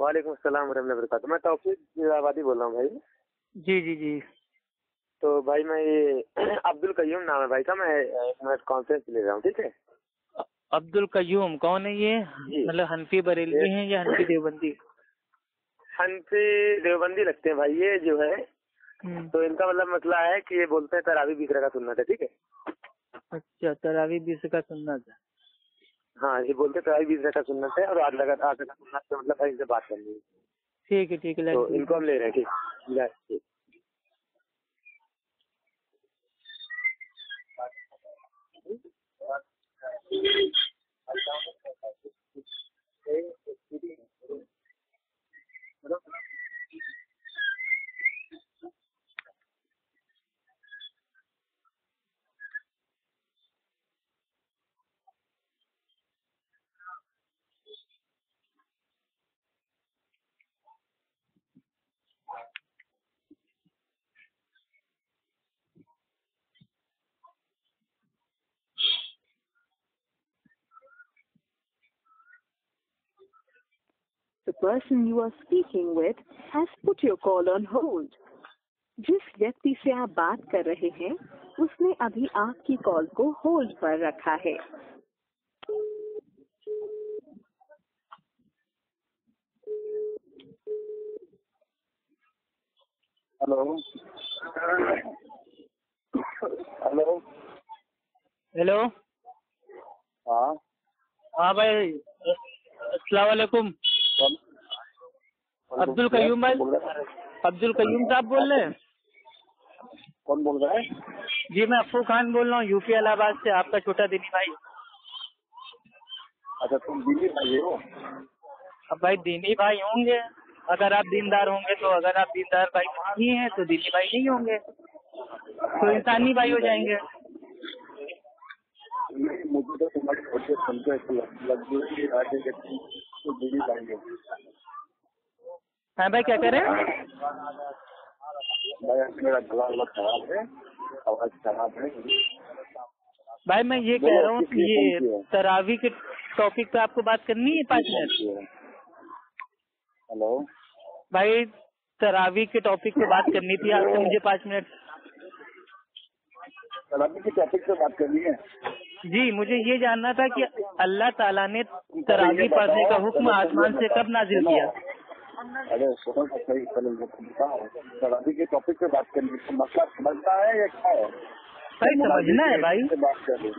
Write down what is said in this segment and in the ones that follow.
वालेकुम अस्सलाम वरहमतुल्लाहि वबरकातुहू। मैं तौफीक आबादी बोल रहा हूँ भाई। जी जी जी। तो भाई मैं ये अब्दुल कयूम नाम है भाई का, मैं एक मिनट कॉन्फ्रेंस ले रहा हूँ, ठीक है। अब्दुल कयूम कौन है ये? मतलब हनफी बरेलवी हैं या हनफी देवबंदी? हनफी देवबंदी लगते हैं भाई ये जो है। तो इनका मतलब मसला है कि ये बोलते हैं तरावी 20 रकात सुन्नत है, ठीक है। अच्छा, तरावी 20 रकात सुन्नत है। हाँ, ये बोलते हैं तरावी 20 रकात सुन्नत है और 8 रकात सुन्नत है, मतलब भाई इनसे बात करनी है। ठीक है ठीक है, तो इनको हम ले रहे हैं, ठीक। The person you are speaking with has put your call on hold. जिस व्यक्ति से आप बात कर रहे हैं उसने अभी आपकी कॉल को होल्ड पर रखा है। Hello hello hello. हाँ हाँ भाई, अस्सलाम वालेकुम। अब्दुल कयूम भाई, अब्दुल कयूम साहब बोल रहे हैं? कौन बोल रहा है? जी मैं अफू खान बोल रहा हूँ, यूपी इलाहाबाद से, आपका छोटा दीनी भाई। अच्छा, तुम दीनी भाई हो? अब भाई दीनी भाई होंगे अगर आप दीनदार होंगे, तो अगर आप दीनदार भाई नहीं हैं तो दीनी भाई नहीं होंगे, तो इंसानी भाई हो जाएंगे। नहीं, मुझे तो तुम्हारी छोटे सुनते दीनी भाई हो। हाँ भाई, क्या कह रहे हैं? भाई मेरा गला खराब है, आवाज खराब है। भाई मैं ये कह रहा हूँ कि ये तरावी के टॉपिक पे आपको बात करनी है 5 मिनट। हेलो भाई, तरावी के टॉपिक पे बात करनी थी आपसे मुझे 5 मिनट। तरावी के टॉपिक पे बात करनी है? जी, मुझे ये जानना था कि अल्लाह ताला ने तरावी पढ़ने का हुक्म आसमान से कब नाजिल किया? अरे सुनो तो सही, तरावी के टॉपिक पे बात करनी है, मसला समझता है या क्या है? भाई समझना है भाई। बात कर रहे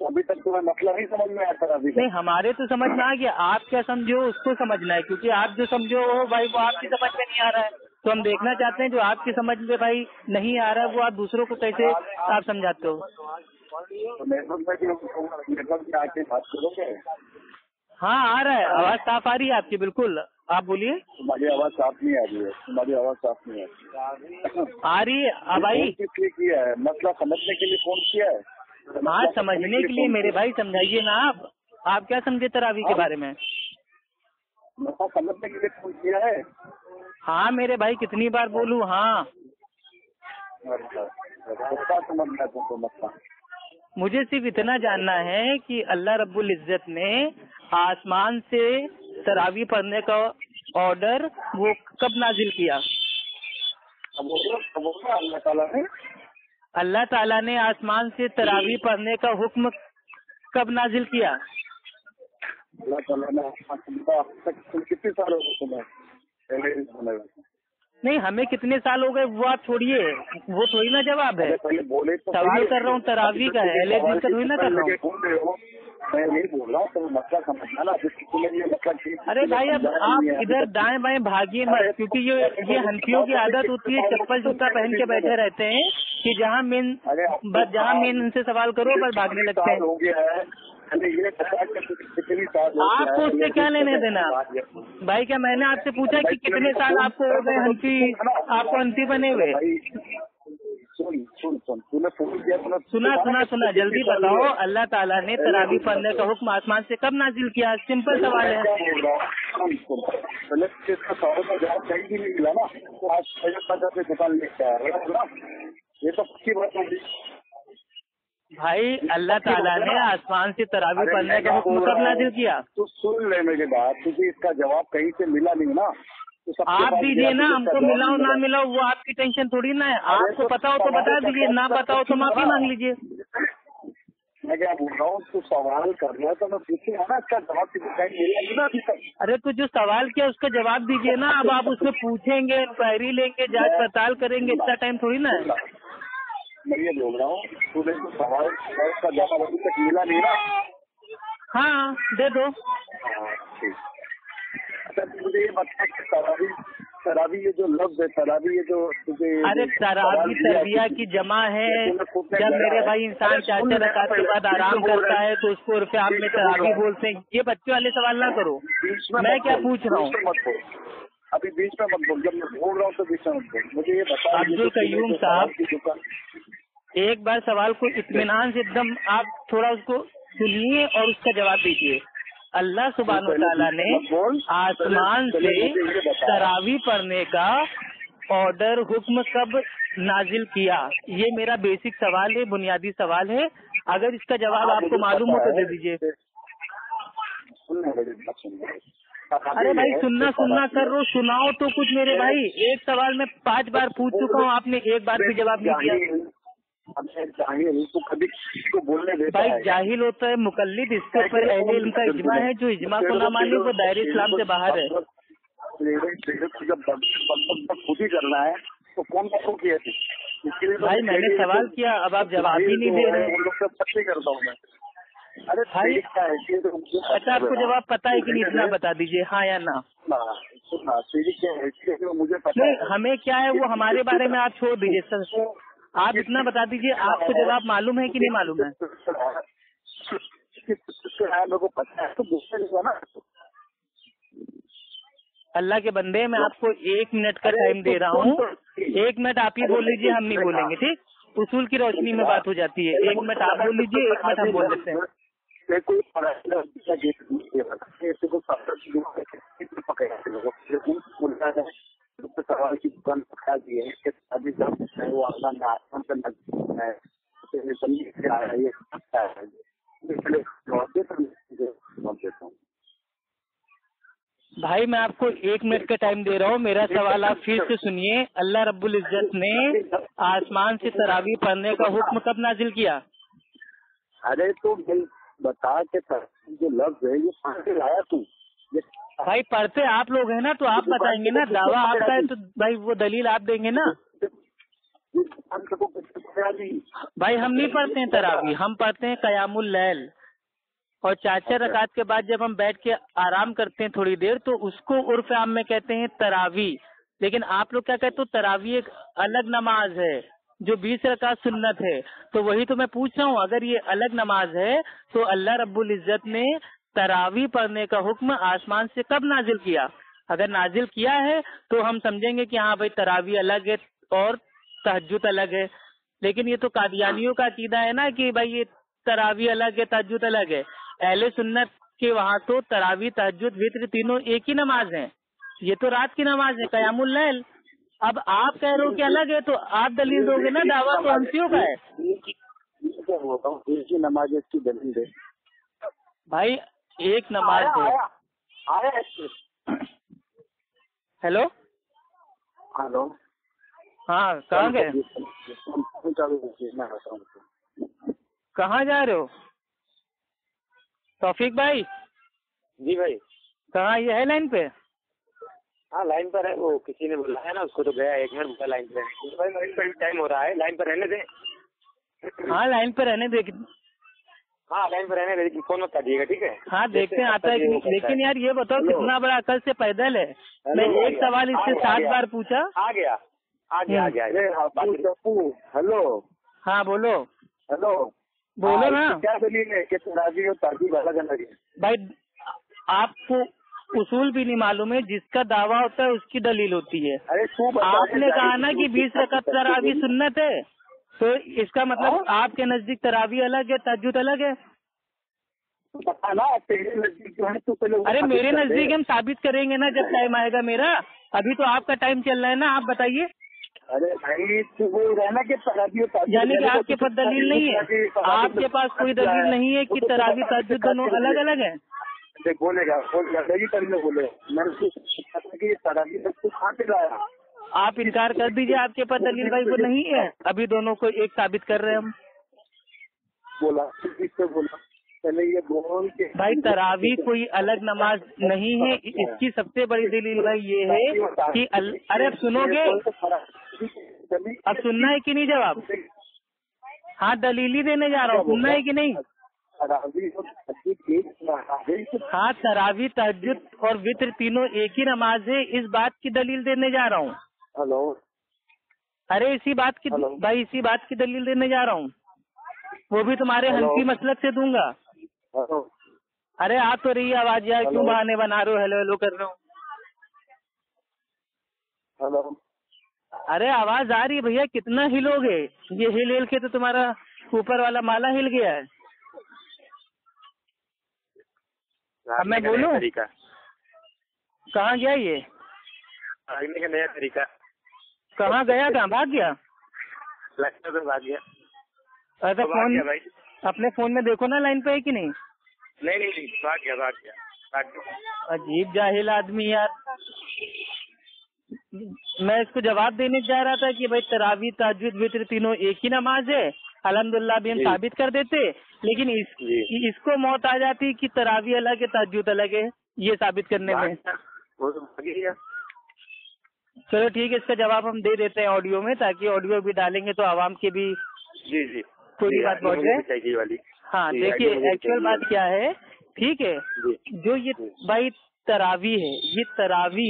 अभी तक तुम्हें मसला नहीं समझ में आया तरावी का? नहीं, हमारे तो समझ में आ गया, आप क्या समझो उसको समझना है, क्योंकि आप जो समझो वो भाई वो आपकी समझ में नहीं आ रहा है, तो हम देखना चाहते हैं जो आपकी समझ में भाई नहीं आ रहा है वो आप दूसरों को कैसे आप समझाते हो। नेटवर्क में आके बात करोगे? हाँ आ रहा है, आवाज साफ आ रही है आपकी, बिल्कुल आप बोलिए। तुम्हारी आवाज साफ नहीं आ रही है, तुम्हारी आवाज साफ नहीं आ रही है। अब भाई किसलिए किया है? मसला समझने के लिए फोन किया है? हाँ, समझने के लिए मेरे भाई, समझाइए ना आप क्या समझे तरावी के बारे में? मसला समझने के लिए फोन किया है? हाँ मेरे भाई, कितनी बार बोलूँ? हाँ समझना है तुमको मसला? मुझे सिर्फ इतना जानना है कि अल्लाह रब्बुल इज्जत ने आसमान से तरावी पढ़ने का ऑर्डर वो कब नाजिल किया? अल्लाह ताला ने आसमान से तरावी पढ़ने का हुक्म कब नाजिल किया? अल्लाह ताला ने कितने साल हो गए तुम्हें? नहीं, हमें कितने साल हो गए वो आप छोड़िए, वो थोड़ी ना जवाब है। तवज्जो कर रहा हूँ तरावी का है, लेकिन थोड़ी ना कर रहा हूँ। मैं नहीं बोल रहा हूँ, तो मसला समझना ना, अरे भाई अब आप इधर दाएं बाएं भागिए मत, क्योंकि ये हनफियों की आदत होती है, चप्पल जूता पहन के बैठे रहते हैं कि जहाँ मेन उनसे सवाल करो बस भागने लगते हैं। आपको उससे क्या लेने देना भाई? क्या मैंने आपसे पूछा कि कितने साल आपको हो गए हनफी, आपको हनफी बने हुए? सुना जल्दी बताओ, अल्लाह ताला ने तरावी पढ़ने का हुक्म आसमान से कब नाजिल किया? सिंपल सवाल है। ये तो पक्की बात होगी। भाई अल्लाह ताला ने आसमान से तरावी पढ़ने का हुक्म कब नाजिल किया? तो सुन ले मेरी बात, तुझे इसका जवाब कहीं से मिला नहीं ना, तो आप दीजिए ना, हमको मिला हो ना मिला हो वो आपकी टेंशन थोड़ी ना है। आपको पता हो तो बता दीजिए, ना पता हो तो माफी मांग लीजिए। मैं क्या बोल रहा हूँ, तू सवाल कर रहा है तो मैं पूछूंगा ना, इसका जवाब मिला ना अभी तक। अरे तो जो सवाल किया उसका जवाब दीजिए ना। अब आप उसमें पूछेंगे, क्वेरी लेंगे, जांच पड़ताल करेंगे, इतना टाइम थोड़ी ना है। मैं ये बोल रहा हूँ, तूने तो सवाल का जवाब अभी तक मिला नहीं ना? हाँ दे दो। ठीक। अच्छा मुझे ये बता कि तरावी ये जो लफ्ज है, तरावी ये जो तुझे, अरे तरावी तरबिया की जमा है। जब मेरे भाई इंसान 4 रकात के बाद आराम करता है तो उसको उर्फ़े आप में तरावी बोलते हैं। ये बच्चे वाले सवाल ना करो, मैं क्या पूछ रहा हूँ। अभी बीच में मत बोल, जब मैं बोल रहा हूँ तो बीच में मत बोल। मुझे ये बता, अब्दुल कयूम साहब एक बार सवाल को इत्मीनान से एकदम आप थोड़ा उसको सुनिए और उसका जवाब दीजिए। अल्लाह सुब्हानहू तआला ने आसमान से तरावी पढ़ने का ऑर्डर हुक्म कब नाजिल किया? ये मेरा बेसिक सवाल है, बुनियादी सवाल है। अगर इसका जवाब आपको मालूम हो तो दे दीजिए। अरे भाई सुनना कर रो, सुनाओ तो कुछ मेरे भाई। एक सवाल में 5 बार पूछ चुका हूँ, आपने एक बार भी जवाब नहीं दिया। तो कभी को बोलने देता भाई जाहिल होता है मुकल्लिद, इसके ऊपर अहले इल्म का इजमा है। जो इजमा को ना माने वो दायरे इस्लाम से बाहर है। जब खुद ही करना है तो कौन को किया थी? भाई मैंने सवाल किया, अब आप जवाब ही नहीं दे रहे। उन लोग से पत्ती करता हूँ मैं। अरे भाई अच्छा आपको जवाब पता है कि नहीं, इतना बता दीजिए, हाँ या ना। मुझे पता है, हमें क्या है वो हमारे बारे में आप छोड़ दीजिए सर। आप इतना बता दीजिए, आपको जवाब मालूम है कि नहीं मालूम है? मेरे को पता है तो दूसरे ना। अल्लाह के बंदे, मैं आपको 1 मिनट का टाइम दे रहा हूँ। 1 मिनट आप ही बोल लीजिए, हम नहीं बोलेंगे, ठीक? उसूल की रोशनी में बात हो जाती है। 1 मिनट आप बोल लीजिए, 1 मिनट हम बोल लेते हैं। सवाल की दुकान पकड़ा दी है, अभी वो आसमान से नजदीक है, भाई मैं आपको 1 मिनट का टाइम दे रहा हूँ। मेरा सवाल आप फिर से सुनिए। अल्लाह रब्बुल इज्जत ने आसमान से तरावी पढ़ने का हुक्म कब नाजिल किया? अरे तो बता के जो लफ्ज है ये कहाँ लाया तू? भाई पढ़ते आप लोग हैं ना, तो आप बताएंगे ना। दावा आपका है तो भाई वो दलील आप देंगे ना। भाई हम नहीं पढ़ते हैं तरावी, हम पढ़ते हैं कयामुल लैल। और 4 रकात के बाद जब हम बैठ के आराम करते हैं थोड़ी देर, तो उसको उर्फ आम में कहते हैं तरावी। लेकिन आप लोग क्या कहते हो, तरावी एक अलग नमाज है जो 20 रकात सुन्नत है। तो वही तो मैं पूछ रहा हूँ, अगर ये अलग नमाज है तो अल्लाह रब्बुल इज्जत ने तरावी पढ़ने का हुक्म आसमान से कब नाजिल किया? अगर नाजिल किया है तो हम समझेंगे कि हाँ भाई तरावी अलग है और तहज्जुद अलग है। लेकिन ये तो कादियानियों का अकीदा है ना कि भाई ये तरावी अलग है, तहज्जुद अलग है। अहले सुन्नत के वहाँ तो तरावी, तहज्जुद, वित्र तीनों एक ही नमाज है। ये तो रात की नमाज है, कयामुल लैल। अब आप कह रहे हो कि अलग है, तो आप दलील दोगे ना। दावा तो हंसियों का है नमाज की दलील है भाई। एक नमाज है। हेलो हेलो, हाँ कहाँ गए? कहाँ जा रहे हो तौफीक भाई? जी भाई। कहाँ, ये है लाइन पे? हाँ लाइन पर है, वो किसी ने बुलाया ना उसको तो गया। 1 मिनट लाइन पे भाई, लाइन पर टाइम हो रहा है, लाइन पर रहने दे। हाँ लाइन पे रहने दे। हाँ लाइन पर रहने दे, लेकिन फोन मत काटिएगा, ठीक है? हाँ देखते हैं आता है कि नहीं। लेकिन यार ये बताओ कितना बड़ा अकल से पैदल है। मैं एक सवाल इससे 7 बार पूछा। आ गया। हेलो, हाँ बोलो। हेलो बोलो ना। क्या दलील है कि तरावी और ताजीब अलग अलग है? भाई आपको उसूल भी नहीं मालूम है, जिसका दावा होता है उसकी दलील होती है। अरे आपने कहा ना कि 20 रकात तरावी सुन्नत है, तो इसका मतलब आपके नजदीक तरावी अलग है, तहज्जुद अलग है। तेरे नजदीक जो है तो पहले। अरे मेरे नजदीक हम साबित करेंगे ना जब टाइम आएगा मेरा। अभी तो आपका टाइम चल रहा है ना, आप बताइए। अरे भाई तो वो रहना कि तरावी, यानी कि आपके पास दलील नहीं है, आपके पास कोई दलील नहीं है कि तरावी तहज्जुद दोनों अलग अलग है? बोलेगा नहीं करने बोले, मैंने तरावी तक तो कहाँ पे लाया? आप इनकार कर दीजिए, आपके पास दलील भाई वो नहीं है, अभी दोनों को एक साबित कर रहे हैं हम। बोला किससे बोला पहले ये बोल के भाई तरावी कोई अलग नमाज नहीं है, इसकी सबसे बड़ी दलील भाई ये है कि अरे अब सुनोगे, अब सुनना है कि नहीं जवाब? हाँ दलील ही देने जा रहा हूँ, सुनना है कि नहीं? हाँ तरावी तहज्जुद और वित्र तीनों एक ही नमाज है, इस बात की दलील देने जा रहा हूँ। हेलो, अरे इसी बात की भाई, इसी बात की दलील देने जा रहा हूँ, वो भी तुम्हारे हनफी मसलक से दूंगा। अरे आप तो रही आवाज यार, क्यों बहाने बना रहे हो, हेलो हेलो कर रहे हो? हेलो, अरे आवाज आ रही है भैया, कितना हिलोगे? ये हिल हिल के तो तुम्हारा ऊपर वाला माला हिल गया है। अब मैं बोलूं? कहाँ गया ये? भागने का नया तरीका। कहाँ गया, कहाँ भाग गया? लगता तो भाग गया। अरे फोन भाई अपने फोन में देखो ना, लाइन पे है कि नहीं? नहीं भाग गया। अजीब जाहिल आदमी यार। मैं इसको जवाब देने जा रहा था कि भाई तरावी तहज्जुद वित्र तीनों एक ही नमाज है, अल्हम्दुलिल्लाह भी हम साबित कर देते, लेकिन इसको मौत आ जाती कि तरावी अलग है तहज्जुद अलग है ये साबित करने में। वो तो भाग गया। चलो ठीक है, इसका जवाब हम दे देते हैं ऑडियो में, ताकि ऑडियो भी डालेंगे तो आवाम के भी जी पूरी बात पहुँच जाए। हाँ देखिए, एक्चुअल बात क्या है, ठीक है, जो ये भाई तरावी है, ये तरावी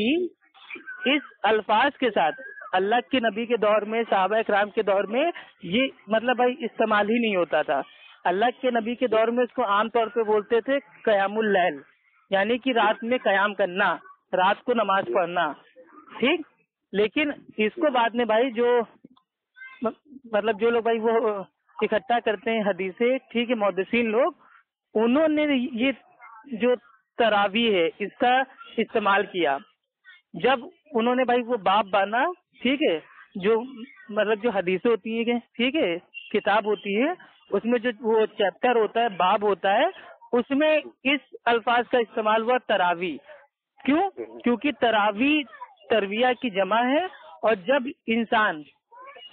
इस अल्फाज के साथ अल्लाह के नबी के दौर में, सहाबा इकराम के दौर में ये मतलब भाई इस्तेमाल ही नहीं होता था। अल्लाह के नबी के दौर में इसको आमतौर पे बोलते थे कयामुल लैल, यानी कि रात में कयाम करना, रात को नमाज पढ़ना, ठीक। लेकिन इसको बाद में भाई जो मतलब जो लोग भाई वो इकट्ठा करते हैं हदीसें, ठीक है, मुहद्दिसीन लोग, उन्होंने ये जो तरावी है इसका इस्तेमाल किया। जब उन्होंने भाई वो बाब बना, ठीक है, जो मतलब जो हदीसें होती है, ठीक है, किताब होती है, उसमें जो वो चैप्टर होता है, बाब होता है, उसमें इस अल्फाज का इस्तेमाल हुआ तरावी। क्यों? क्योंकि तरावी तरविया की जमा है, और जब इंसान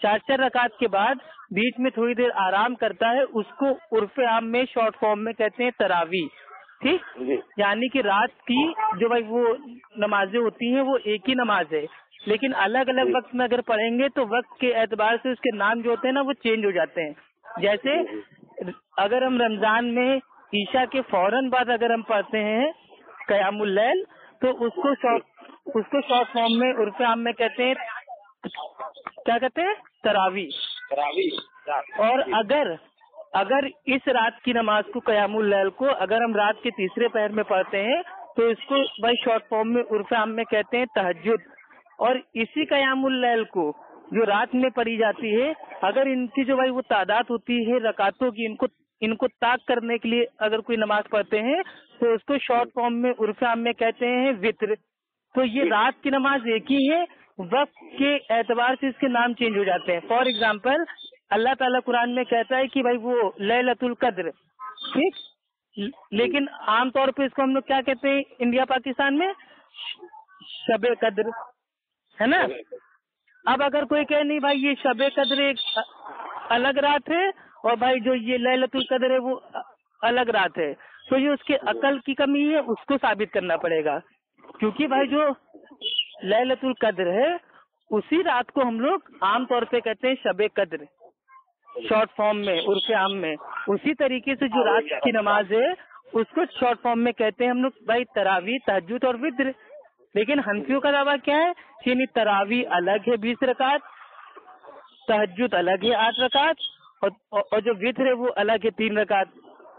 4 रकात के बाद बीच में थोड़ी देर आराम करता है, उसको उर्फे आम में शॉर्ट फॉर्म में कहते हैं तरावी, ठीक। यानी कि रात की जो भाई वो नमाजें होती हैं वो एक ही नमाज है, लेकिन अलग अलग वक्त में अगर पढ़ेंगे तो वक्त के एतबार से उसके नाम जो होते हैं ना वो चेंज हो जाते हैं। जैसे अगर हम रमजान में ईशा के फौरन बाद अगर हम पढ़ते हैं कयामुल लैल, तो उसको शॉर्ट फॉर्म में उर्फे आम में कहते हैं, क्या कहते हैं, तरावी। और अगर इस रात की नमाज को कयामुल लैल को अगर हम रात के तीसरे पहर में पढ़ते हैं तो इसको भाई शॉर्ट फॉर्म में उर्फे आम में कहते हैं तहज्जुद। और इसी कयामुल लैल को जो रात में पढ़ी जाती है, अगर इनकी जो भाई वो तादाद होती है रकातों की, इनको ताक करने के लिए अगर कोई नमाज पढ़ते हैं तो उसको शॉर्ट फॉर्म में उर्फे आम में कहते हैं वित्र। तो ये रात की नमाज एक ही है, वक्त के एतबार से इसके नाम चेंज हो जाते हैं। फॉर एग्जाम्पल अल्लाह ताला कुरान में कहता है कि भाई वो लैलतुल कद्र, ठीक, लेकिन आमतौर पे इसको हम लोग क्या कहते हैं इंडिया पाकिस्तान में, शबे कद्र, है ना। अब अगर कोई कहे नहीं भाई ये शबे कद्र एक अलग रात है और भाई जो ये लैलतुल कद्र है वो अलग रात है, तो ये उसके अकल की कमी है, उसको साबित करना पड़ेगा। क्योंकि भाई जो लैलतुल कद्र है उसी रात को हम लोग आमतौर पे कहते हैं शबे कद्र, शॉर्ट फॉर्म में उर्फे आम में। उसी तरीके से जो रात की नमाज है उसको शॉर्ट फॉर्म में कहते हैं हम लोग भाई तरावी, तहज्जुद और वित्र। लेकिन हनफियों का दावा क्या है कि तरावी अलग है 20 रकात, तहज्जुद अलग है 8 रकात, और जो वित्र है वो अलग है 3 रकात।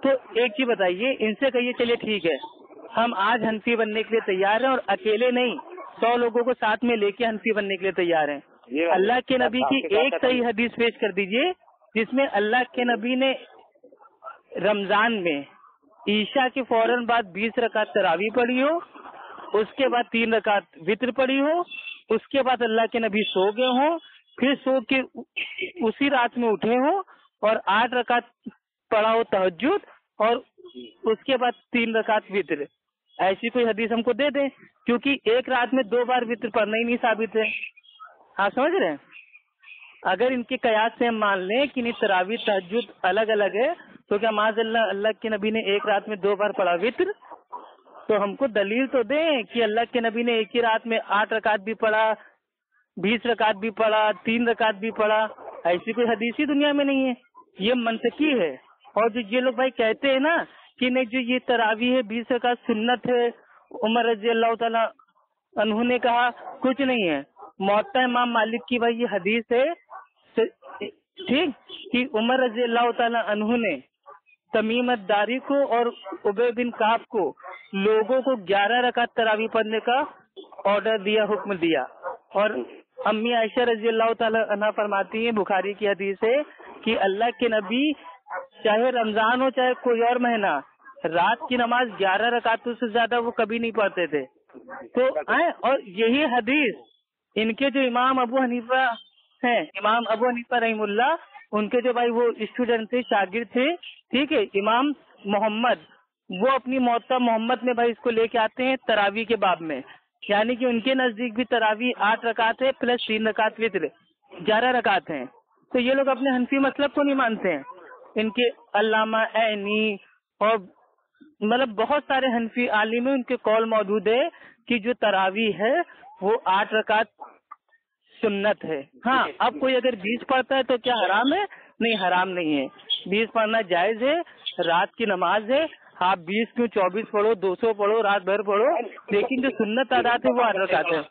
तो एक चीज बताइए, इनसे कहिए चलिए ठीक है हम आज हनफी बनने के लिए तैयार हैं, और अकेले नहीं 100 लोगों को साथ में लेके हनफी बनने के लिए तैयार हैं। अल्लाह के नबी की एक सही हदीस पेश कर दीजिए जिसमें अल्लाह के नबी ने रमजान में ईशा के फौरन बाद 20 रकात तरावी पढ़ी हो, उसके बाद 3 रकात वित्र पढ़ी हो, उसके बाद अल्लाह के नबी सो गए हो, फिर सो के उसी रात में उठे हो और 8 रकात पढ़ा हो तहज्जुद और उसके बाद 3 रकात वित्र। ऐसी कोई हदीस हमको दे दे, क्योंकि एक रात में 2 बार वित्र पढ़ना ही नहीं साबित है। आप समझ रहे हैं? अगर इनके कयास से हम मान लें कि नहीं तरावी तहज्जुद अलग अलग है, तो क्या माज़अल्लाह अल्लाह के नबी ने एक रात में 2 बार पढ़ा वित्र? तो हमको दलील तो दें कि अल्लाह के नबी ने एक ही रात में 8 रकात भी पढ़ा, 20 रकात भी पढ़ा, 3 रकात भी पढ़ा। ऐसी कोई हदीस ही दुनिया में नहीं है, ये मंतकी है। और जो ये लोग भाई कहते हैं ना कि नहीं जो ये तरावी है 20 रकात सुन्नत है, उमर रजी अल्लाह ताला अन्हु ने कहा, कुछ नहीं है। मुअत्ता इमाम मालिक की भाई ये हदीस है ठीक कि उमर रजी अल्लाह ताला अन्हु ने तमीम अद-दारी को और उबय बिन काब को लोगों को 11 रकात तरावी पढ़ने का ऑर्डर दिया, हुक्म दिया। और अम्मी आयशा रजी अल्लाह ताला अन्हा फरमाती है, बुखारी की हदीस है कि अल्लाह के नबी चाहे रमजान हो चाहे कोई और महीना, रात की नमाज 11 रकातों से ज्यादा वो कभी नहीं पढ़ते थे। तो और यही हदीस इनके जो इमाम अबू हनीफा हैं, इमाम अबू हनीफा रहीमुल्लाह, उनके जो भाई वो स्टूडेंट थे, शागिर्द थे, ठीक है, इमाम मोहम्मद, वो अपनी मुअत्ता मोहम्मद में भाई इसको लेके आते हैं तरावी के बाब में, यानी कि उनके नजदीक भी तरावी 8 रकात है प्लस 3 रकात वित्र, 11 रकात हैं। तो ये लोग अपने हनफी मतलब को नहीं मानते हैं। इनके अल्लामा ऐनी और मतलब बहुत सारे हनफी आलिम में उनके कौल मौजूद है कि जो तरावी है वो 8 रकात सुन्नत है। हाँ, अब कोई अगर 20 पढ़ता है तो क्या हराम है? नहीं, हराम नहीं है, 20 पढ़ना जायज है, रात की नमाज है। आप 20 क्यों 24 पढ़ो, 200 पढ़ो, रात भर पढ़ो, लेकिन जो सुन्नत आदात है वो 8 रकात है।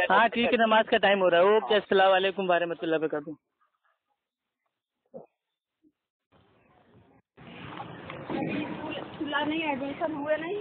हाँ ठीक है, नमाज का टाइम हो रहा है। ओके, अस्सलाम वालेकुम व रहमतुल्लाहि व बरकातहू। नहीं एडमिशन हुए नहीं।